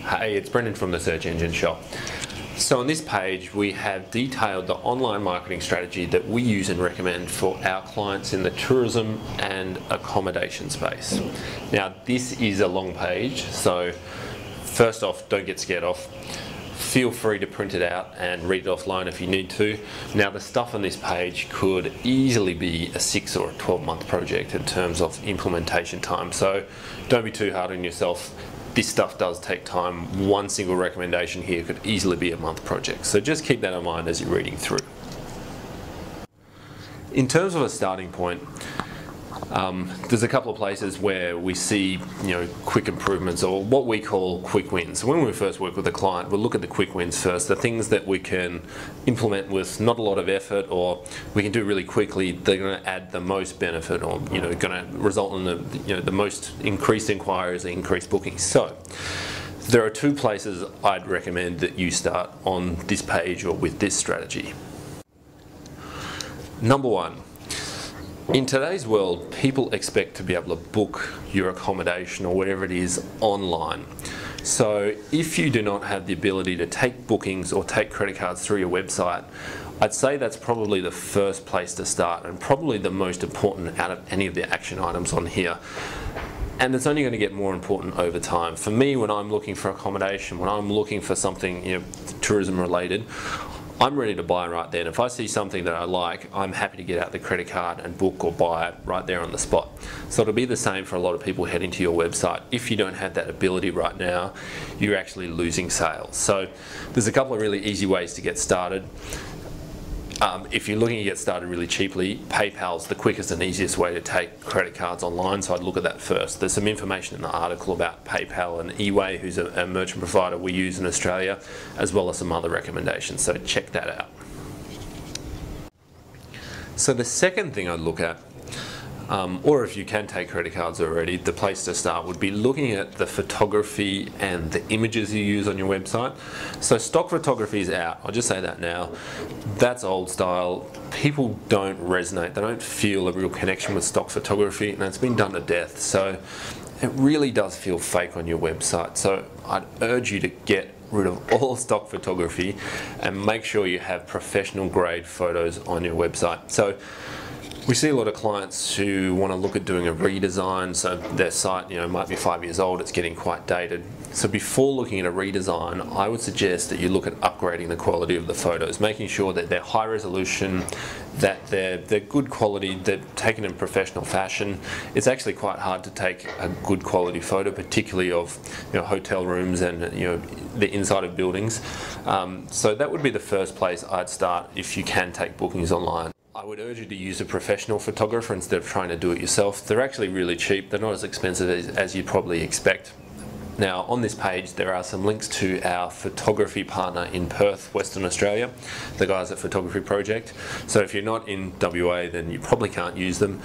Hey, it's Brendan from the Search Engine Shop. So on this page we have detailed the online marketing strategy that we use and recommend for our clients in the tourism and accommodation space. Now this is a long page, so first off, don't get scared off. Feel free to print it out and read it offline if you need to. Now the stuff on this page could easily be a 6 or a 12-month project in terms of implementation time, so don't be too hard on yourself. This stuff does take time. One single recommendation here could easily be a month project, so just keep that in mind as you're reading through. In terms of a starting point, there's a couple of places where we see quick improvements, or what we call quick wins. So when we first work with a client, we'll look at the quick wins first, the things that we can implement with not a lot of effort, or we can do really quickly. They're going to add the most benefit, or going to result in the most increased inquiries and increased bookings. So there are two places I'd recommend that you start on this page or with this strategy. Number one, in today's world, people expect to be able to book your accommodation or whatever it is online. So if you do not have the ability to take bookings or take credit cards through your website, I'd say that's probably the first place to start, and probably the most important out of any of the action items on here. And it's only going to get more important over time. For me, when I'm looking for accommodation, when I'm looking for something tourism related, I'm ready to buy right then. If I see something that I like, I'm happy to get out the credit card and book or buy it right there on the spot. So it'll be the same for a lot of people heading to your website. If you don't have that ability right now, you're actually losing sales. So there's a couple of really easy ways to get started. If you're looking to get started really cheaply, PayPal's the quickest and easiest way to take credit cards online, so I'd look at that first. There's some information in the article about PayPal and eWay, who's a merchant provider we use in Australia, as well as some other recommendations, so check that out. So the second thing I'd look at, or if you can take credit cards already, the place to start would be looking at the photography and the images you use on your website. So stock photography is out, I'll just say that now. That's old style. People don't resonate, they don't feel a real connection with stock photography, and it's been done to death. So it really does feel fake on your website. So I'd urge you to get rid of all stock photography and make sure you have professional grade photos on your website. So we see a lot of clients who want to look at doing a redesign, so their site might be 5 years old, it's getting quite dated. So before looking at a redesign, I would suggest that you look at upgrading the quality of the photos, making sure that they're high resolution, that they're good quality, they're taken in professional fashion. It's actually quite hard to take a good quality photo, particularly of hotel rooms and the inside of buildings. So that would be the first place I'd start if you can take bookings online. I would urge you to use a professional photographer instead of trying to do it yourself. They're actually really cheap, they're not as expensive as you'd probably expect. Now on this page there are some links to our photography partner in Perth, Western Australia, the guys at Photography Project. So if you're not in WA then you probably can't use them,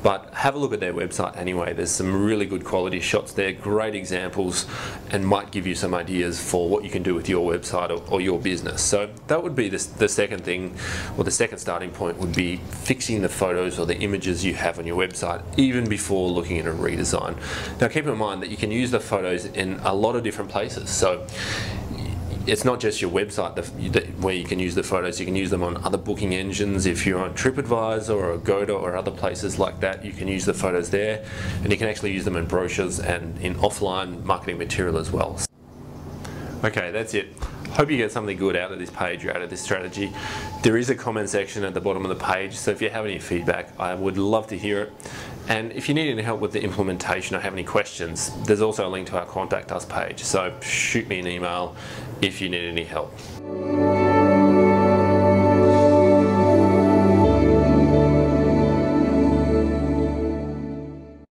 but have a look at their website anyway. There's some really good quality shots there, great examples, and might give you some ideas for what you can do with your website or your business. So that would be the second thing, or the second starting point would be fixing the photos or the images you have on your website even before looking at a redesign. Now keep in mind that you can use the photos in a lot of different places. So it's not just your website where you can use the photos, you can use them on other booking engines. If you're on TripAdvisor or Agoda or other places like that, you can use the photos there, and you can actually use them in brochures and in offline marketing material as well. Okay, that's it. Hope you get something good out of this page or out of this strategy. There is a comment section at the bottom of the page, so if you have any feedback, I would love to hear it. And if you need any help with the implementation or have any questions, there's also a link to our Contact Us page, so shoot me an email if you need any help.